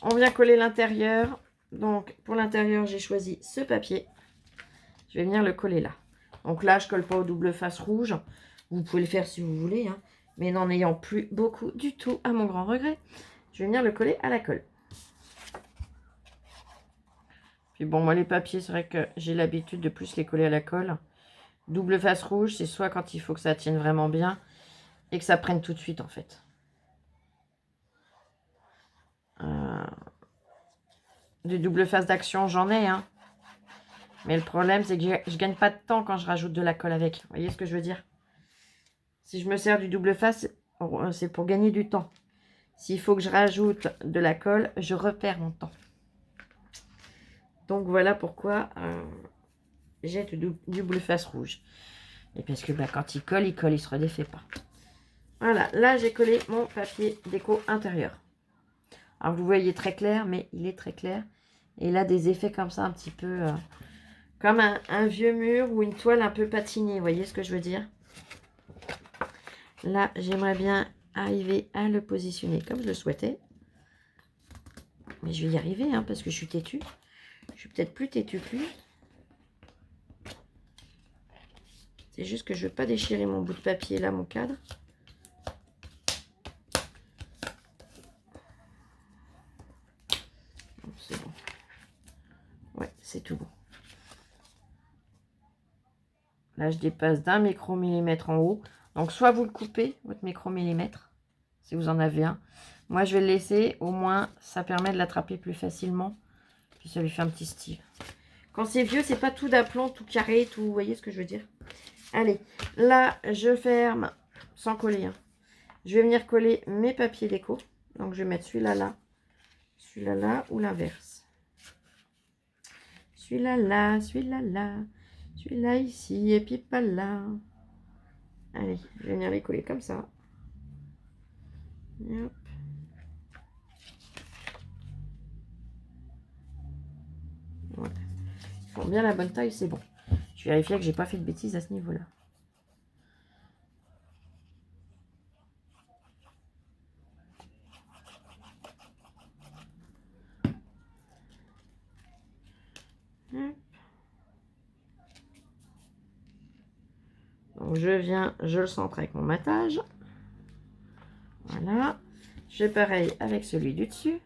[SPEAKER 1] On vient coller l'intérieur. Donc, pour l'intérieur, j'ai choisi ce papier. Je vais venir le coller là. Donc là, je colle pas au double face rouge. Vous pouvez le faire si vous voulez. Hein. Mais n'en ayant plus beaucoup du tout, à mon grand regret, je vais venir le coller à la colle. Puis bon, moi, les papiers, c'est vrai que j'ai l'habitude de plus les coller à la colle. Double face rouge, c'est soit quand il faut que ça tienne vraiment bien et que ça prenne tout de suite, en fait. Des double face d'action, j'en ai, hein. Mais le problème, c'est que je gagne pas de temps quand je rajoute de la colle avec. Vous voyez ce que je veux dire? Si je me sers du double face, c'est pour gagner du temps. S'il faut que je rajoute de la colle, je repère mon temps. Donc voilà pourquoi j'ai du double face rouge. Et parce que bah, quand il ne se redéfait pas. Voilà, là j'ai collé mon papier déco intérieur. Alors vous voyez très clair, mais il est très clair. Et il a des effets comme ça un petit peu... comme un vieux mur ou une toile un peu patinée. Vous voyez ce que je veux dire? Là, j'aimerais bien arriver à le positionner comme je le souhaitais. Mais je vais y arriver, hein, parce que je suis têtue. Je suis peut-être plus têtue que lui. C'est juste que je ne veux pas déchirer mon bout de papier, là, mon cadre. C'est bon. Ouais, c'est tout bon. Là, je dépasse d'un micromillimètre en haut. Donc, soit vous le coupez, votre micromillimètre, si vous en avez un. Moi, je vais le laisser. Au moins, ça permet de l'attraper plus facilement. Puis, ça lui fait un petit style. Quand c'est vieux, c'est pas tout d'aplomb, tout carré, tout... Vous voyez ce que je veux dire? Allez, là, je ferme sans coller. Hein. Je vais venir coller mes papiers déco. Donc, je vais mettre celui-là là, celui-là là ou l'inverse. Celui-là là, celui-là là, celui-là ici et puis pas là. Allez, je vais venir les coller comme ça. Hop. Voilà. Ils font bien la bonne taille, c'est bon. Je vais vérifier que j'ai pas fait de bêtises à ce niveau-là. Donc je viens, je le centre avec mon matage. Voilà. Je fais pareil avec celui du dessus.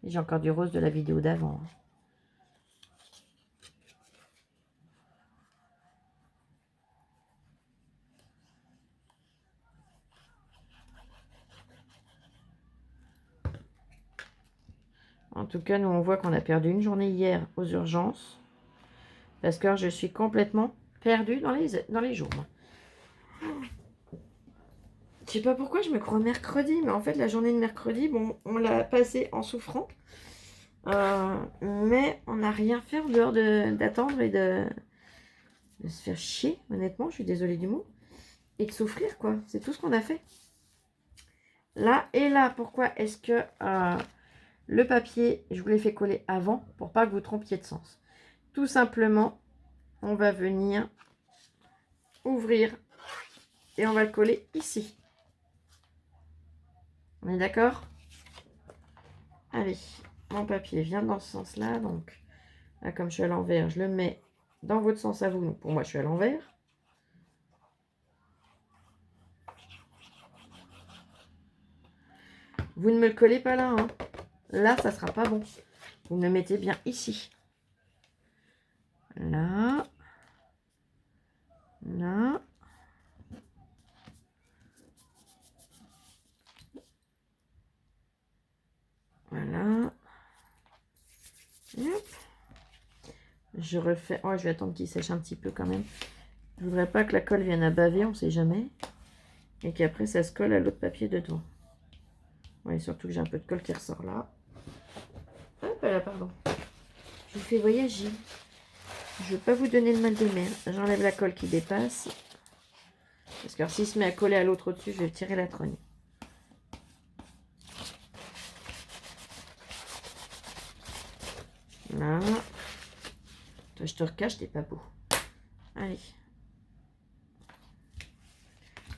[SPEAKER 1] Et j'ai encore du rose de la vidéo d'avant. En tout cas, nous, on voit qu'on a perdu une journée hier aux urgences. Parce que je suis complètement perdue dans les jours. Je sais pas pourquoi je me crois mercredi. Mais en fait, la journée de mercredi, bon, on l'a passée en souffrant. Mais on n'a rien fait en dehors d'attendre et de se faire chier. Honnêtement, je suis désolée du mot. Et de souffrir, quoi. C'est tout ce qu'on a fait. Là et là, pourquoi est-ce que... le papier, je vous l'ai fait coller avant pour pas que vous trompiez de sens. Tout simplement, on va venir ouvrir et on va le coller ici. On est d'accord? Allez, mon papier vient dans ce sens-là. Donc, là, comme je suis à l'envers, je le mets dans votre sens à vous. Donc, pour moi, je suis à l'envers. Vous ne me le collez pas là, hein. Là, ça sera pas bon. Vous me le mettez bien ici. Là. Là. Voilà. Hop. Je refais. Oh, je vais attendre qu'il sèche un petit peu quand même. Je voudrais pas que la colle vienne à baver, on sait jamais. Et qu'après, ça se colle à l'autre papier de devant. Ouais, surtout que j'ai un peu de colle qui ressort là. Hop là, pardon. Je vous fais voyager. Je ne veux pas vous donner le mal de mer. J'enlève la colle qui dépasse. Parce que s'il se met à coller à l'autre au-dessus, je vais tirer la trogne. Là. Toi, je te recache, t'es pas beau. Allez.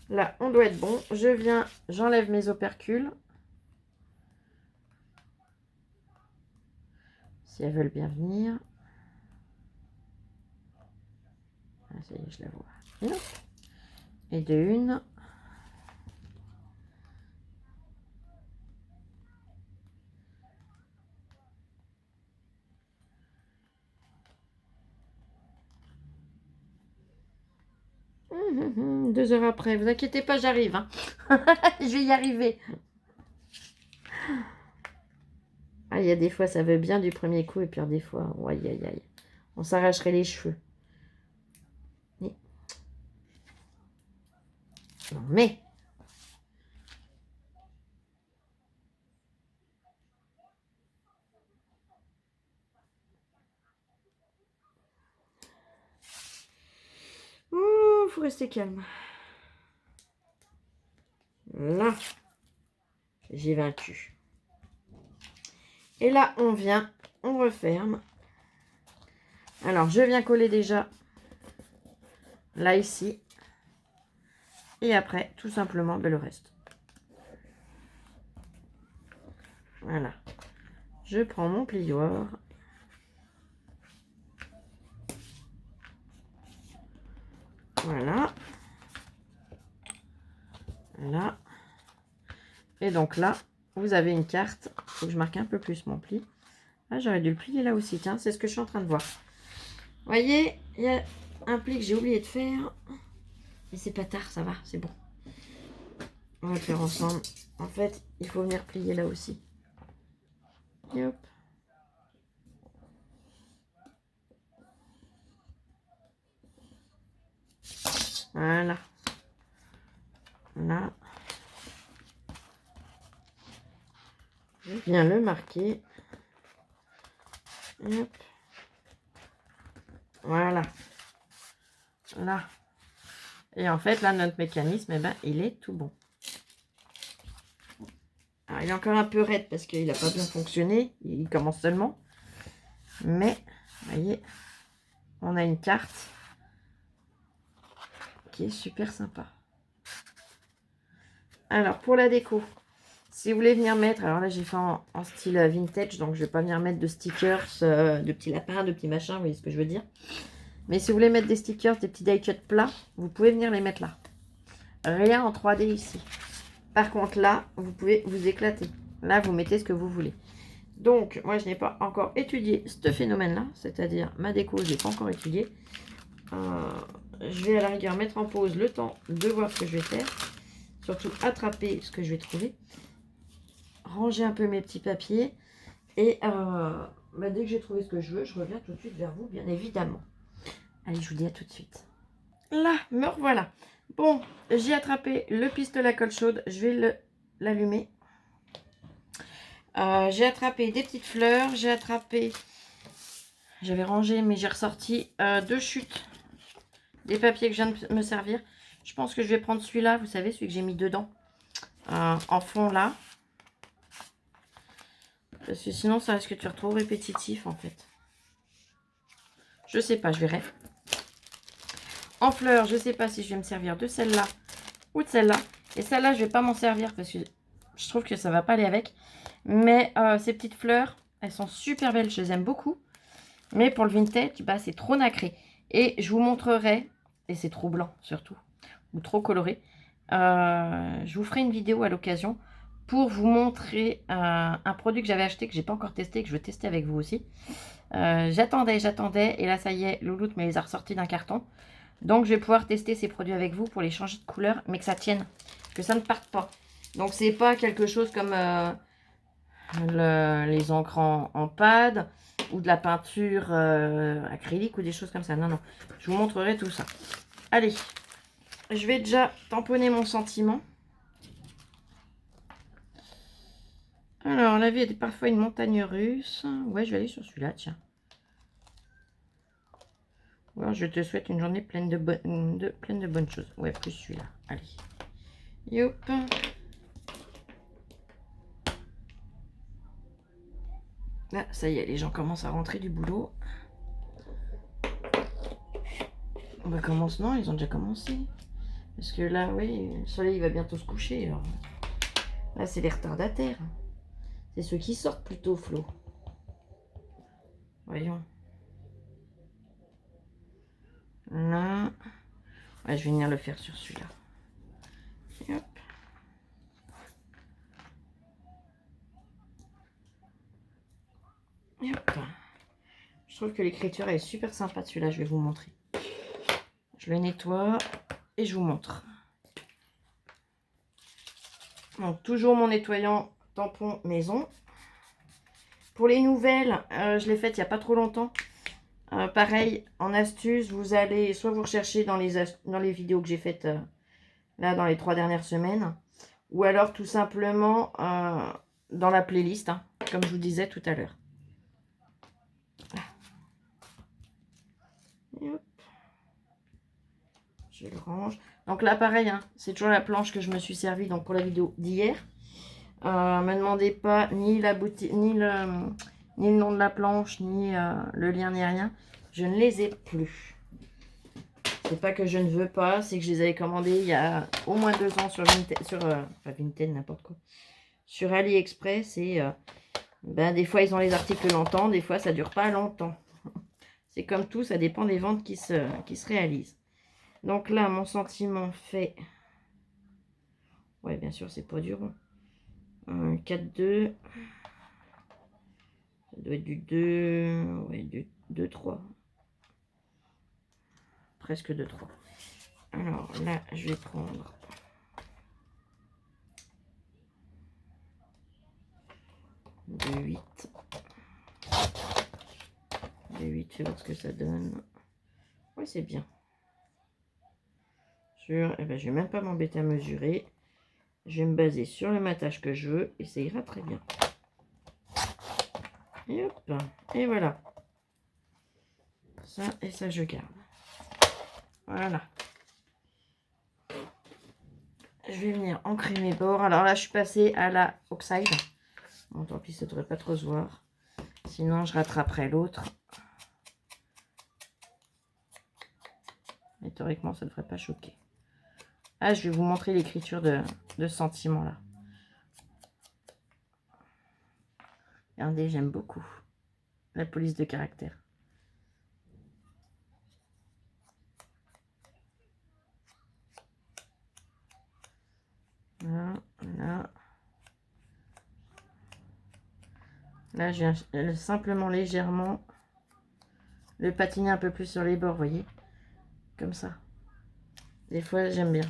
[SPEAKER 1] Là, on doit être bon. Je viens, j'enlève mes opercules. Si elles veulent bien venir. Ah, ça y est, je la vois. Et de une. Deux heures après, vous inquiétez pas, j'arrive. Hein. Je vais y arriver. Ah, il y a des fois, ça veut bien du premier coup, et puis des fois, oh, aïe, aïe, aïe. On s'arracherait les cheveux. Mais... Non, mais... Oh, faut rester calme. Là, j'ai vaincu. Et là, on vient, on referme. Alors, je viens coller déjà là, ici. Et après, tout simplement, le reste. Voilà. Je prends mon plioir. Voilà. Voilà. Et donc là, vous avez une carte. Il faut que je marque un peu plus mon pli. Ah, j'aurais dû le plier là aussi. Tiens, c'est ce que je suis en train de voir. Vous voyez, il y a un pli que j'ai oublié de faire. Mais c'est pas tard, ça va, c'est bon. On va le faire ensemble. En fait, il faut venir plier là aussi. Et hop. Voilà. Là. Je viens le marquer. Et hop. Voilà. Là. Et en fait, là, notre mécanisme, eh ben, il est tout bon. Alors, il est encore un peu raide parce qu'il n'a pas bien fonctionné. Il commence seulement. Mais, vous voyez, on a une carte qui est super sympa. Alors, pour la déco, si vous voulez venir mettre, alors là, j'ai fait en style vintage, donc je ne vais pas venir mettre de stickers, de petits lapins, de petits machins, vous voyez ce que je veux dire. Mais si vous voulez mettre des stickers, des petits die cut plats, vous pouvez venir les mettre là. Rien en 3D ici. Par contre, là, vous pouvez vous éclater. Là, vous mettez ce que vous voulez. Donc, moi, je n'ai pas encore étudié ce phénomène-là, c'est-à-dire ma déco, je ne l'ai pas encore étudié. Je vais à la rigueur mettre en pause le temps de voir ce que je vais faire. Surtout attraper ce que je vais trouver. Ranger un peu mes petits papiers. Et dès que j'ai trouvé ce que je veux, je reviens tout de suite vers vous, bien évidemment. Allez, je vous dis à tout de suite. Là, me revoilà. Bon, j'ai attrapé le pistolet à colle chaude. Je vais l'allumer. J'ai attrapé des petites fleurs. J'ai attrapé... J'avais rangé, mais j'ai ressorti deux chutes. Des papiers que je viens de me servir. Je pense que je vais prendre celui-là. Vous savez, celui que j'ai mis dedans. En fond, là. Parce que sinon, ça risque de faire trop répétitif, en fait. Je sais pas, je verrai. En fleurs, je sais pas si je vais me servir de celle-là ou de celle-là. Et celle-là, je vais pas m'en servir parce que je trouve que ça va pas aller avec. Mais ces petites fleurs, elles sont super belles. Je les aime beaucoup. Mais pour le vintage, bah, c'est trop nacré. Et je vous montrerai, et c'est trop blanc surtout, ou trop coloré. Je vous ferai une vidéo à l'occasion pour vous montrer un produit que j'avais acheté, que j'ai pas encore testé, que je veux tester avec vous aussi. J'attendais, et là ça y est, Louloute me les a ressortis d'un carton. Donc je vais pouvoir tester ces produits avec vous pour les changer de couleur, mais que ça tienne, que ça ne parte pas. Donc c'est pas quelque chose comme les encres en pad ou de la peinture acrylique ou des choses comme ça. Non, non, je vous montrerai tout ça. Allez, je vais déjà tamponner mon sentiment. Alors, la vie est parfois une montagne russe. Ouais, je vais aller sur celui-là, tiens. Alors, je te souhaite une journée pleine de bonnes choses. Ouais, plus celui-là. Allez. Youp. Là, ça y est, les gens commencent à rentrer du boulot. On va commencer. Non, ils ont déjà commencé. Parce que là, oui, le soleil va bientôt se coucher. Alors. Là, c'est les retardataires. C'est ceux qui sortent plutôt, Flo. Voyons. Là. Ouais, je vais venir le faire sur celui-là. Hop. Hop. Je trouve que l'écriture est super sympa de celui-là, je vais vous montrer. Je le nettoie et je vous montre. Donc, toujours mon nettoyant tampon maison. Pour les nouvelles, je l'ai faite il n'y a pas trop longtemps. Pareil, en astuce, vous allez soit vous rechercher dans les vidéos que j'ai faites là dans les 3 dernières semaines, ou alors tout simplement dans la playlist, hein, comme je vous disais tout à l'heure. Je le range. Donc là, pareil, hein, c'est toujours la planche que je me suis servi donc pour la vidéo d'hier. Me demandez pas ni la boutique, ni le nom de la planche, ni le lien, ni rien. Je ne les ai plus. C'est pas que je ne veux pas, c'est que je les avais commandés il y a au moins 2 ans sur Vinted, pas Vinted, n'importe quoi. Sur AliExpress et ben, des fois ils ont les articles longtemps, des fois ça dure pas longtemps. C'est comme tout, ça dépend des ventes qui se réalisent. Donc là, mon sentiment fait... Ouais, bien sûr, c'est pas dur. 4-2. Ça doit être du 2... Ouais, du 2-3. Presque 2-3. Alors là, je vais prendre... De 8. De 8, je vais voir ce que ça donne. Ouais, c'est bien. Eh ben, je vais même pas m'embêter à mesurer. Je vais me baser sur le matage que je veux et ça ira très bien. Et hop, et voilà. Ça et ça, je garde. Voilà. Je vais venir ancrer mes bords. Alors là, je suis passée à la Oxide. Bon, tant pis, ça ne devrait pas trop se voir. Sinon, je rattraperai l'autre. Mais théoriquement, ça ne devrait pas choquer. Ah, je vais vous montrer l'écriture de sentiment là. Regardez, j'aime beaucoup la police de caractère. Là, là. Là, je viens simplement légèrement le patiner un peu plus sur les bords, vous voyez. Comme ça. Des fois, j'aime bien.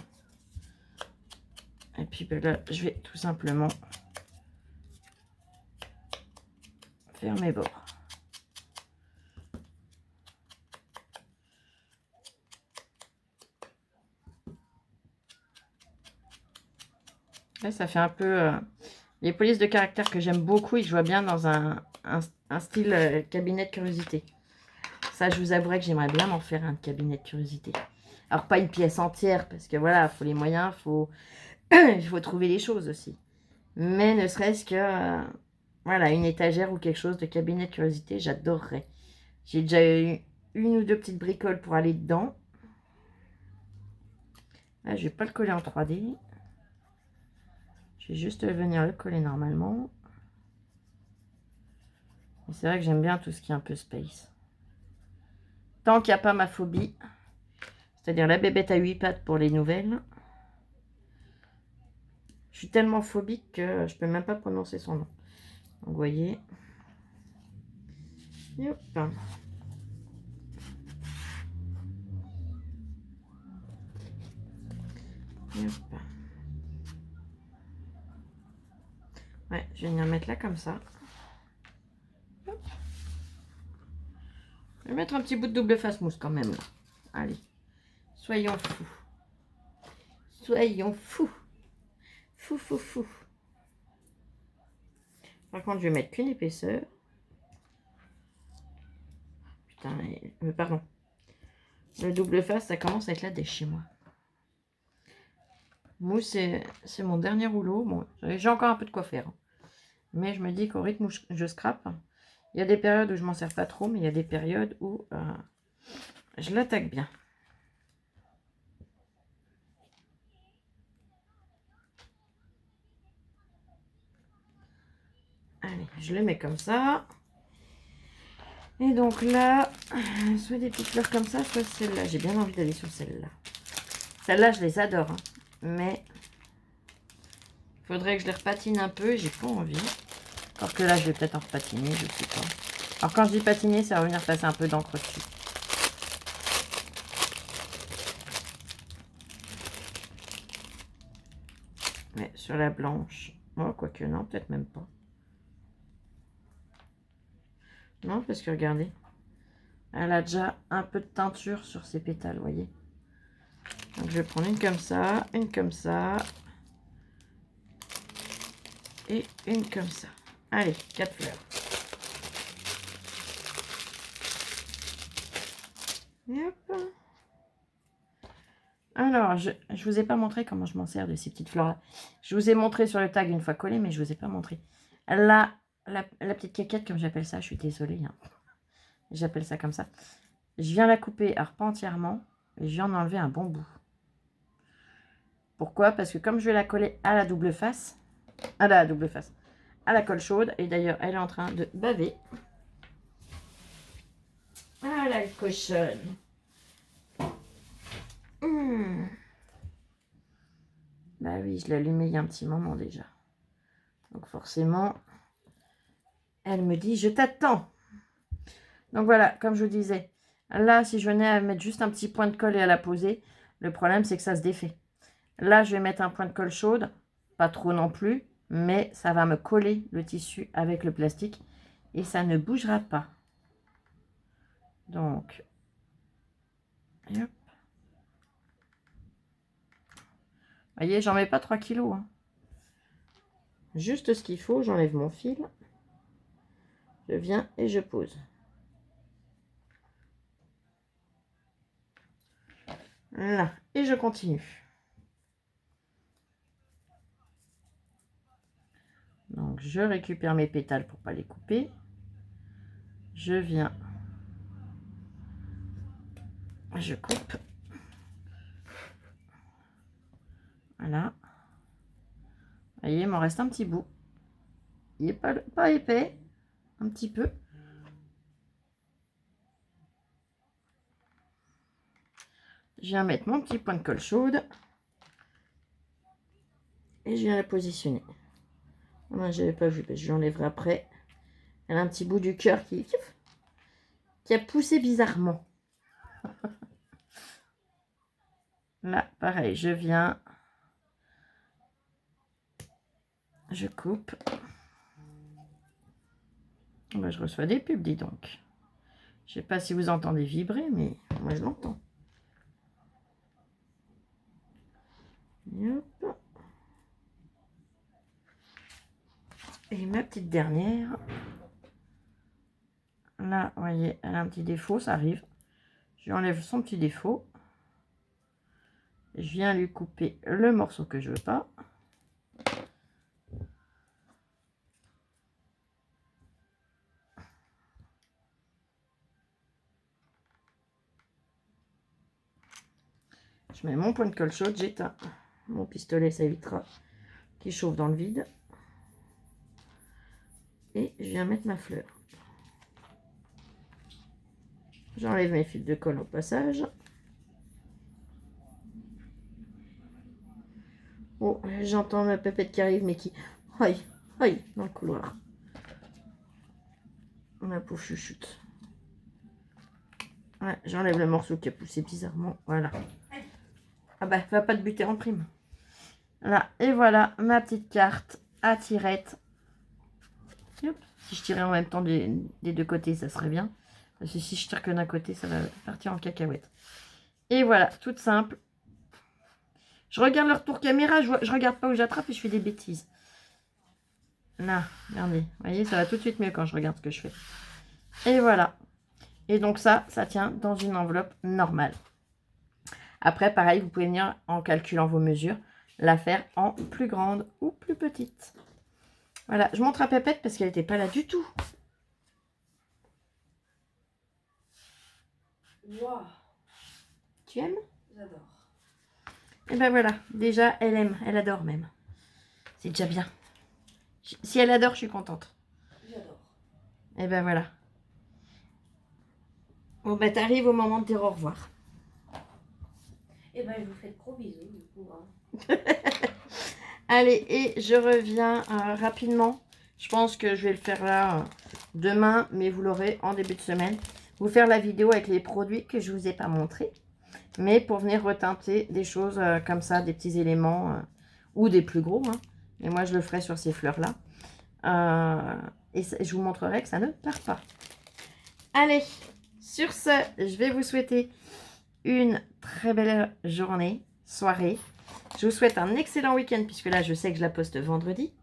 [SPEAKER 1] Et puis ben là, je vais tout simplement faire mes bords. Là, ça fait un peu... les polices de caractère que j'aime beaucoup et que je vois bien dans un style cabinet de curiosité. Ça, je vous avouerai que j'aimerais bien m'en faire un cabinet de curiosité. Alors, pas une pièce entière, parce que voilà, il faut les moyens, il faut trouver les choses aussi. Mais ne serait-ce que, voilà, une étagère ou quelque chose de cabinet de curiosité, j'adorerais. J'ai déjà eu 1 ou 2 petites bricoles pour aller dedans. Là, je vais pas le coller en 3D. Je vais juste venir le coller normalement. Et c'est vrai que j'aime bien tout ce qui est un peu space. Tant qu'il n'y a pas ma phobie, c'est-à-dire la bébête à 8 pattes pour les nouvelles. Je suis tellement phobique que je peux même pas prononcer son nom. Donc, vous voyez. Et hop. Et hop. Ouais, je vais venir mettre là comme ça. Hop. Je vais mettre un petit bout de double face mousse quand même là. Allez, soyons fous. Soyons fous. Fou, fou, fou. Par contre, je vais mettre qu'une épaisseur. Putain, pardon. Le double face, ça commence à être la dèche chez moi. Mousse, c'est mon dernier rouleau. Bon, j'ai encore un peu de quoi faire. Mais je me dis qu'au rythme où je scrape, il y a des périodes où je m'en sers pas trop, mais il y a des périodes où je l'attaque bien. Allez, je le mets comme ça. Et donc là, soit des petites fleurs comme ça, soit celle-là. J'ai bien envie d'aller sur celle-là. Celle-là, je les adore. Hein. Mais il faudrait que je les repatine un peu. J'ai pas envie. Parce que là, je vais peut-être en repatiner, je sais pas. Alors quand je dis patiner, ça va venir passer un peu d'encre dessus. Mais sur la blanche. Oh, quoique non, peut-être même pas. Non, parce que regardez. Elle a déjà un peu de teinture sur ses pétales, vous voyez. Donc je vais prendre une comme ça, une comme ça. Et une comme ça. Allez, 4 fleurs. Et hop. Alors, je vous ai pas montré comment je m'en sers de ces petites fleurs-là. Je vous ai montré sur le tag une fois collé, mais je vous ai pas montré. Là, la petite caquette, comme j'appelle ça, je suis désolée. Hein. J'appelle ça comme ça. Je viens la couper, alors pas entièrement, et je viens en enlever un bon bout. Pourquoi? Parce que comme je vais la coller à la double face, à la colle chaude, et d'ailleurs, elle est en train de baver. Ah, la cochonne. Bah oui, je l'ai allumé il y a un petit moment déjà. Donc forcément, elle me dit, je t'attends. Donc voilà, comme je vous disais, là, si je venais à mettre juste un petit point de colle et à la poser, le problème, c'est que ça se défait. Là, je vais mettre un point de colle chaude, pas trop non plus, mais ça va me coller le tissu avec le plastique et ça ne bougera pas. Donc, hop. Vous voyez, j'en mets pas 3 kilos. Hein. Juste ce qu'il faut, j'enlève mon fil. Je viens et je pose. Là, et je continue. Donc, je récupère mes pétales pour pas les couper. Je viens. Je coupe. Voilà. Vous voyez, il m'en reste un petit bout. Il n'est pas épais. Un petit peu. Je viens mettre mon petit point de colle chaude. Et je viens la positionner. Moi, je n'avais pas vu. Je l'enlèverai après. Elle a un petit bout du cœur qui a poussé bizarrement. Là, pareil, je viens. Je coupe. Ben, je reçois des pubs, dis donc. Je sais pas si vous entendez vibrer, mais moi, je l'entends. Hop. Et ma petite dernière. Là, vous voyez, elle a un petit défaut, ça arrive. Je lui enlève son petit défaut. Je viens lui couper le morceau que je veux pas. Je mets mon point de colle chaude, j'éteins mon pistolet, ça évitera qu'il chauffe dans le vide. Et je viens mettre ma fleur. J'enlève mes fils de colle au passage. Oh, j'entends ma pépette qui arrive, mais qui... Aïe, aïe, dans le couloir. Ma pauvre chuchoute. Ouais, j'enlève le morceau qui a poussé bizarrement. Voilà. Ah bah, va pas te buter en prime. Là, et voilà ma petite carte à tirette. Hop. Si je tirais en même temps des deux côtés, ça serait bien. Parce que si je tire que d'un côté, ça va partir en cacahuète. Et voilà, toute simple. Je regarde le retour caméra, je regarde pas où j'attrape et je fais des bêtises. Là, regardez. Vous voyez, ça va tout de suite mieux quand je regarde ce que je fais. Et voilà. Et donc ça tient dans une enveloppe normale. Après, pareil, vous pouvez venir en calculant vos mesures, la faire en plus grande ou plus petite. Voilà, je montre à Pépette parce qu'elle n'était pas là du tout.
[SPEAKER 2] Wow.
[SPEAKER 1] Tu aimes?
[SPEAKER 2] J'adore.
[SPEAKER 1] Et ben voilà, déjà elle aime, elle adore même. C'est déjà bien. Si elle adore, je suis contente.
[SPEAKER 2] J'adore.
[SPEAKER 1] Et ben voilà. Bon ben t'arrives au moment de dire au revoir.
[SPEAKER 2] Et ben je vous fais de gros bisous du coup. Hein.
[SPEAKER 1] Allez, et je reviens rapidement. Je pense que je vais le faire là demain, mais vous l'aurez en début de semaine. Vous faire la vidéo avec les produits que je ne vous ai pas montrés. Mais pour venir reteinter des choses comme ça, des petits éléments ou des plus gros. Hein. Mais moi, je le ferai sur ces fleurs-là. Et je vous montrerai que ça ne part pas. Allez, sur ce, je vais vous souhaiter une très belle journée, soirée. Je vous souhaite un excellent week-end puisque là, je sais que je la poste vendredi.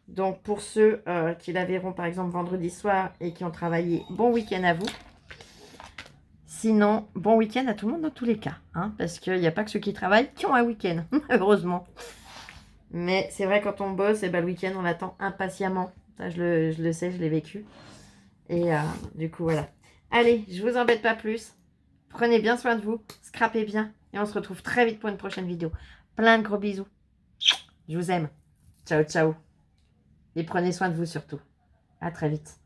[SPEAKER 1] Donc, pour ceux qui la verront par exemple vendredi soir et qui ont travaillé, bon week-end à vous. Sinon, bon week-end à tout le monde dans tous les cas. Hein, parce qu'il n'y a pas que ceux qui travaillent qui ont un week-end, heureusement. Mais c'est vrai, quand on bosse, et ben, le week-end, on l'attend impatiemment. Ça, je le sais, je l'ai vécu. Et du coup, voilà. Allez, je vous embête pas plus. Prenez bien soin de vous. Scrapez bien. Et on se retrouve très vite pour une prochaine vidéo. Plein de gros bisous. Je vous aime. Ciao, ciao. Et prenez soin de vous surtout. À très vite.